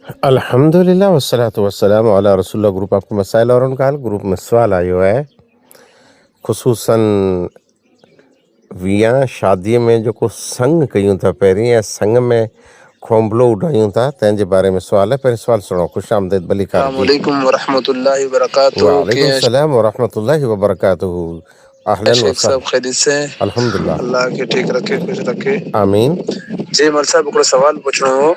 अल्हम्दुलिल्लाह वस्सलातु वस्सलामु अला रसूलिल्लाह। ग्रुप आपको मसाइल और उनका ग्रुप में सवाल आयो है ख़ुसूसन विया शादीअ में जेको संग कयूं था पहिरीं ऐं संग में खोंभलो उॾायूं था तंहिंजे बारे में सवाल है। पहिरीं सवाल सुनो। ख़ुश आमदीद बलीकार जी। अस्सलामुअलैकुम वरहमतुल्लाहि वबरकातुहू। वालेकुम सलाम व रहमतुल्लाहि व बरकातुहू। अहलन व शेख साहब सहलन। खैरियत से? अल्हम्दुलिल्लाह। अल्लाह के ठीक रखे, खुश रखे, आमीन। जी मल साहब हिकिड़ो सवाल पुछणो हो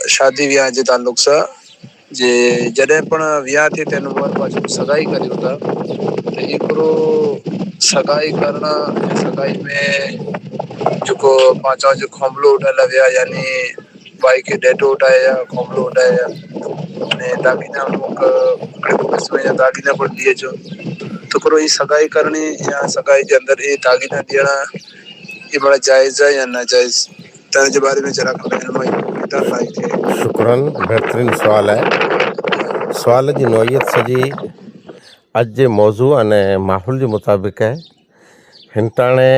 शादी वियाह जे ताल्लुक सां। जे जॾहिं पण वियाह थिए त हिन बार सगाई करियूं था त हिकिड़ो सगाई करण सगाई में जेको पां चवां जो खोंभलो उॾाइल विया यानी भाई के डेटो उठाए या खोंभलो उठाए या ने दागीना अमुक किस्म जा दागीना पण दिए जो तो करो ये सगाई करनी या सगाई के अंदर ये दागीना देना ये बड़ा जायज है या नाजायज तरह के बारे में जरा किताब लाई थे। शुक्रन, बेहतरीन सवाल है। सवाल जी नौइयत सजी अॼु जे मौज़ू अने माहौल जे मुताबिक़ है। हिनटाणे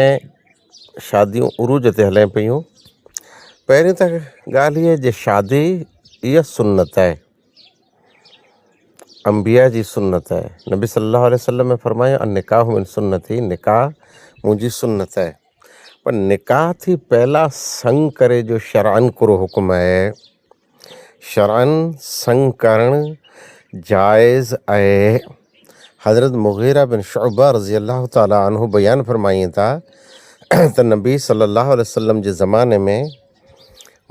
शादियूं उरूज ते हलें पियूं। पहिरीं त ॻाल्हि इहा जे शादी इहा सुन्नत है, अंबिया जी सुन्नत है। नबी सल्लल्लाहु अलैहि वसल्लम में फरमायो निकाह मिन सुन्नती, निकाह मुंहिंजी सुन्नत है। पर निकाह थी पहला संग करे जो शरअन कुरो हुक्म है। शरअन संग करण जायज़ है। हज़रत मुग़ीरा बिन शुअबा रज़ी अल्लाह ताला अन्हु बयान फरमाइनि था त नबी सल्लल्लाहु अलैहि वसल्लम जे ज़माने में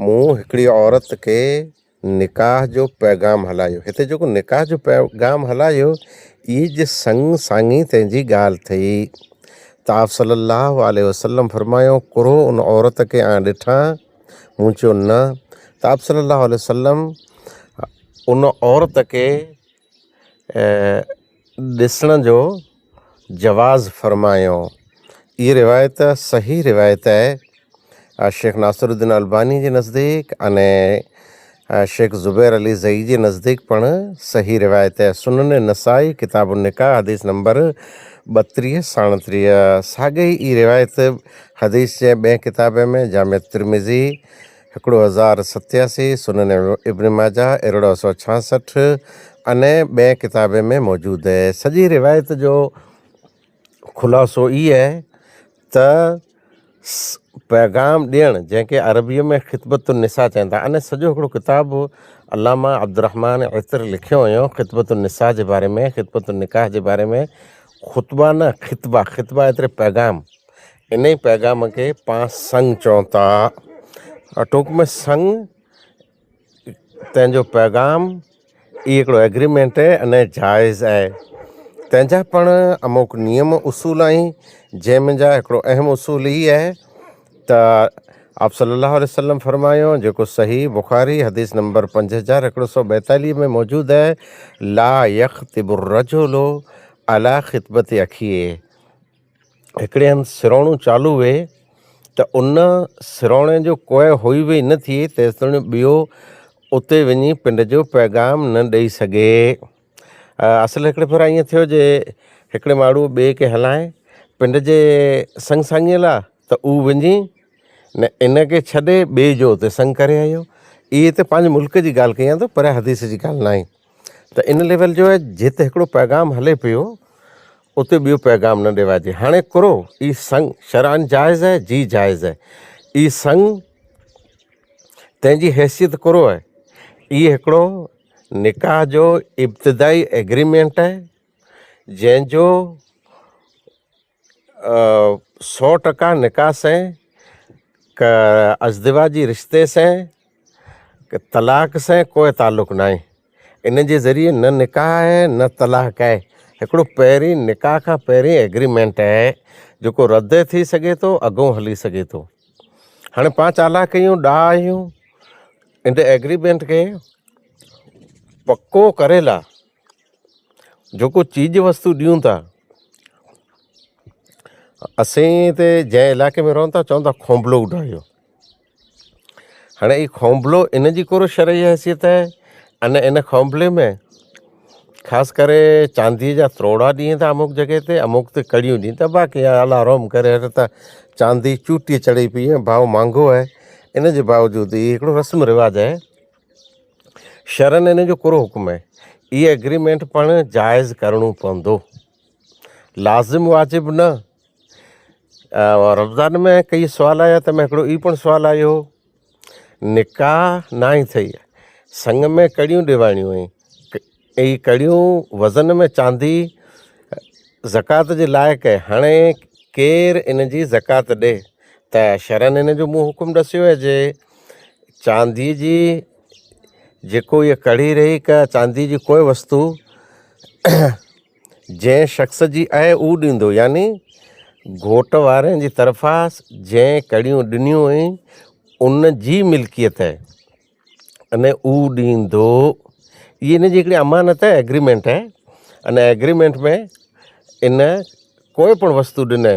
मूं हिकिड़ी औरत के निकाह जो पैगाम हलायो। हिते जेको निकाह जो पैगाम हलायो इहे जे संग सांगी तंहिंजी ॻाल्हि थी त आप सल्लल्लाहु अलैहि वसल्लम फरमायो कुरो उन औरत के ॾिठां। मूं चयो न। त आप सल्लल्लाहु अलैहि वसल्लम उन औरत के ॾिसण जो जवाज़ फरमायो। ये रिवायत सही रिवायत है। शेख नासिरुद्दीन अलबानी जे नज़दीक अने शेख ज़ुबैर अली ज़ई जे नज़दीक पण सही रिवायत है। सुनन नसाई किताब निकाह हदीस नंबर 3237। साॻे ई रिवायत हदीस जे ॿिए किताब में जामिया तिरमिज़ी 1087, सुनन इब्न माजा 1166 अने ॿिए किताब में मौजूद है। सॼी रिवायत जो खुलासो ये है त पैगाम ॾियणु जंहिंखे अरबीअ में ख़ितबतुन निसा चवनि था। अने सॼो हिकिड़ो किताबु अल्लामा अब्दुर्रहमान इतर लिखियो हुयो ख़ितबतुन निसा जे बारे में, ख़ितबतुन निकाह जे बारे में। ख़ुतबा न ख़ितबा, ख़ितबा एतिरे पैगाम। इन ई पैगाम खे पाण संग चऊं था। टोक में संग तंहिंजो पैगाम इहो हिकिड़ो एग्रीमेंट है अने जाइज़ है। तंहिंजा पण अमुक नियम उसूल आहिनि जंहिंमें जा हिकिड़ो अहम उसूल ई आहे त आप सल्लल्लाहु अलैहि वसल्लम फरमायो जेको सही बुखारी हदीस नंबर 5142 में मौजूद है, ला यख्तिबुर रजुलु अला ख़ितबति अखीए। हिकिड़े हंधि सिरोणू चालू हुए त उन सिरोणे जो कोई हुई वई न थिए तेसिताईं ॿियो उते वञी पिंड जो पैगाम न ॾेई सघे। असल हिकिड़े भेरा ईअं थियो जे हिकिड़े माण्हू ॿिए खे हलाए पिंड जे संग सांगीअ लाइ त उहो वञी न इन खे छॾे ॿिए जो उते संग करे आयो। इहे हिते पंहिंजे मुल्क जी ॻाल्हि कयां थो, पर हदीस जी ॻाल्हि न आहे। त इन लेवल जो आहे जिते हिकिड़ो पैगाम हले पियो उते ॿियो पैगाम न ॾिवाइजे। हाणे कुरो ई संग शरअन जाइज़ है, जी जाइज़ है। ई संग तंहिंजी हैसियत कुरो आहे। इहे हिकिड़ो निकाह जो इब्तिदाई एग्रीमेंट है जंहिंजो 100% निकाह से क अज़दिवाजी रिश्ते से तलाक से कोई ताल्लुक़ न आहे। इन जे ज़रिए न निकाह है न तलाक है। हिकिड़ो पहिरीं निकाह खां पहिरीं एग्रीमेंट है जेको रद्द थी सघे थो, अॻों हली सघे थो। हाणे पाण चालाक कयूं, ॾाह आहियूं, इन एग्रीमेंट खे पको करे ला जेको चीज वस्तु ॾियूं था। असीं हिते जंहिं इलाइक़े में रहूं था चवनि था खोंभलो उॾायो। हाणे ई खोंभलो इन जी कोरो शरई हैसियत है अने इन खोंभले में ख़ासि करे चांदीअ जा त्रोड़ा ॾियनि था अमुक जॻह ते, अमुक ते कड़ियूं ॾियनि था। बाक़ी अला रोम करे त चांदी चूटी चढ़ी पई है, भाव महांगो है। इन जे बावजूदि इहो हिकिड़ो रस्म रिवाज आहे शरन इन जो कहिड़ो हुकुम आहे, इहे एग्रीमेंट पाण जाइज़ करिणो पवंदो, लाज़िम वाजिब न। रमज़ान में कई सुवाल आया त में हिकिड़ो ई पण सुवाल आयो, निकाह नाई थई, संग में कड़ियूं ॾिवाणियूं आहिनि, ई कड़ियूं वज़न में चांदी ज़कात जे लाइक़ु आहे, हाणे केरु इन जी ज़कात ॾे त शरन इन जो मूं हुकुम ॾसियो आहे जे चांदी जी जेको इहा कड़ी रही का चांदी जी कोई वस्तु जंहिं शख़्स जी आहे उहो ॾींदो, यानी घोट वारनि जी तरफ़ां जंहिं कड़ियूं ॾिनियूं आहिनि उन जी मिल्कियत आहे अने उहो ॾींदो। इहा इन जी हिकिड़ी अमानत आहे, एग्रीमेंट आहे। अने एग्रीमेंट में इन कोई पण वस्तु ॾिने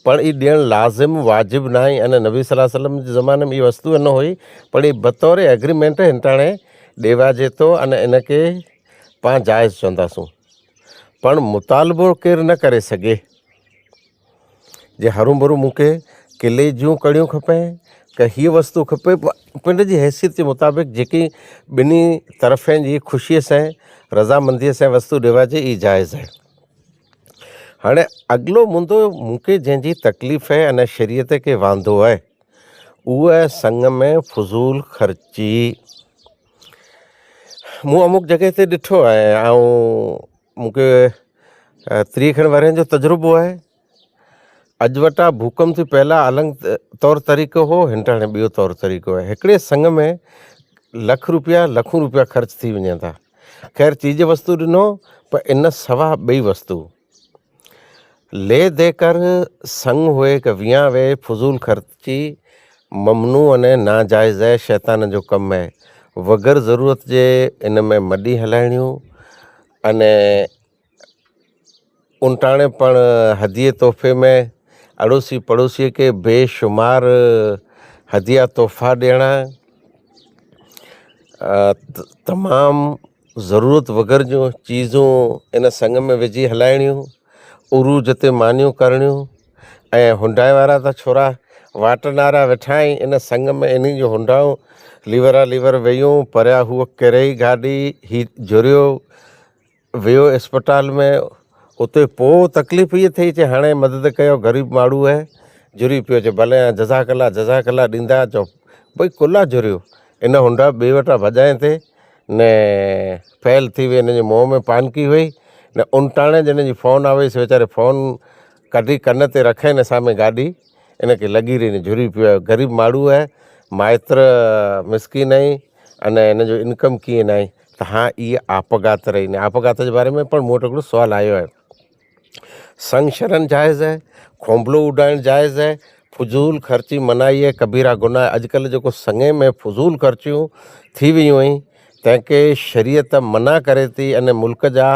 पण ई ॾियणु लाज़िम वाजिब न आहे। अने नबी सल्लल्लाहु अलैहि वसल्लम जे ज़माने में इहा वस्तु न हुई, पर ई बतौर एग्रीमेंट हिनटाणे ॾेवाजे थो अने इनखे पाण जाइज़ चवंदासूं। पण मुतालबो केरु न करे सघे जे हरू भरू मूंखे किले जूं कड़ियूं खपे की हीअ वस्तु खपे, पिंड जी हैसियत जे मुताबिक़ जेकी ॿिन्ही तरफ़नि जी ख़ुशीअ सां रज़ामंदीअ सां वस्तु ॾिवाजे ई जाइज़ आहे। हाणे अॻिलो मुंदो मूंखे जंहिंजी तकलीफ़ आहे अने शरीयत खे वांदो आहे उहो आहे संग में फज़ूल ख़र्ची। मूं अमुक जॻह ते ॾिठो आहे ऐं मूंखे 30 खनि वरहनि जो तजुर्बो आहे। अॼु वटा भूकंप थी पहिला अलॻि तौरु तरीक़ो हो, हिनटाणे ॿियो तौरु तरीक़ो आहे। हिकिड़े संग में लख रुपया लखूं रुपया ख़र्च थी वञनि था। ख़ैर चीज वस्तु ॾिनो पर इन सवा ॿई वस्तु ले देकर संग हुए कि विया वे फज़ूल ख़र्ची ममनू अने नाजाइज़ आहे, शैतान जो कमु आहे। वग़ैर ज़रूरत जे इन में मडी हलाइणियूं अने उनटाणे पण हदिये तोहफ़े में अड़ोसी पड़ोसीअ खे बेशुमार हदिया तोहफ़ा ॾियणा, तमामु ज़रूरत वग़ैरह जूं चीज़ूं इन संग में विझी हलाइणियूं, उरूज ते मानियूं करणियूं। ऐं हुंडाए वारा त छोरा वाटनारा वेठा आहिनि इन संग में, इन जो हुंडाऊं लीवर वेयूं परिया हूअ किरई गाॾी ही जुरियो वियो अस्पताल में। उते पोइ तकलीफ़ इहा थी चए हाणे मदद कयो, ग़रीब माण्हू आहे, जुरी पियो चए भले जज़ाकला ॾींदा, चओ भई कुला जुरियो। इन हुंडा ॿिए वटां भॼाए थिए न फैल थी वई, हिन जे मुंहं में पानकी हुई न उनटाणे जिन जी फ़ोन आवेसि वीचारे फ़ोन कढी कन ते रखे न साम्हूं गाॾी इनखे लॻी रही, झुरी पियो आहे। ग़रीब माण्हू आहे, माइत्र मिसकिन आई अने हिन जो इनकम कीअं न आहे। त हा इहा आपघात रही न, आपघात जे बारे में पण मूं वटि हिकिड़ो सुवालु आयो आहे। संग शरन जाइज़ आहे, खोंबलो उॾाइणु जाइज़ आहे, फज़ूल ख़र्ची मनाई आहे, कबीरा गुनाह। अॼुकल्ह जेको संगे में फज़ूल ख़र्चियूं थी वियूं आहिनि तंहिंखे शरीयत मना करे थी। अने मुल्क जा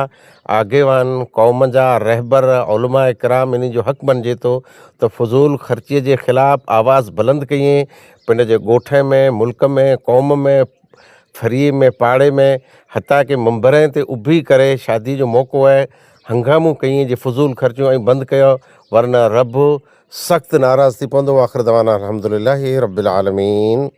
आगेवान, क़ौम जा रहबर, उलमा इकराम इन जो हक़ बणिजे थो त फज़ूल ख़र्चीअ जे ख़िलाफ़ु आवाज़ बुलंद कईं, पिंड जे ॻोठ में, मुल्क में, क़ौम में, फरीअ में, पाड़े में, हता कि मंबरे ते उभी करे शादी जो मौक़ो आहे हंगामो कईं जे फज़ूल ख़र्चियूं ऐं बंदि कयो, वरना रब सख़्तु नाराज़ थी पवंदो। आख़िर दवाना अल्हम्दुलिल्लाहि रब्बिल आलमीन।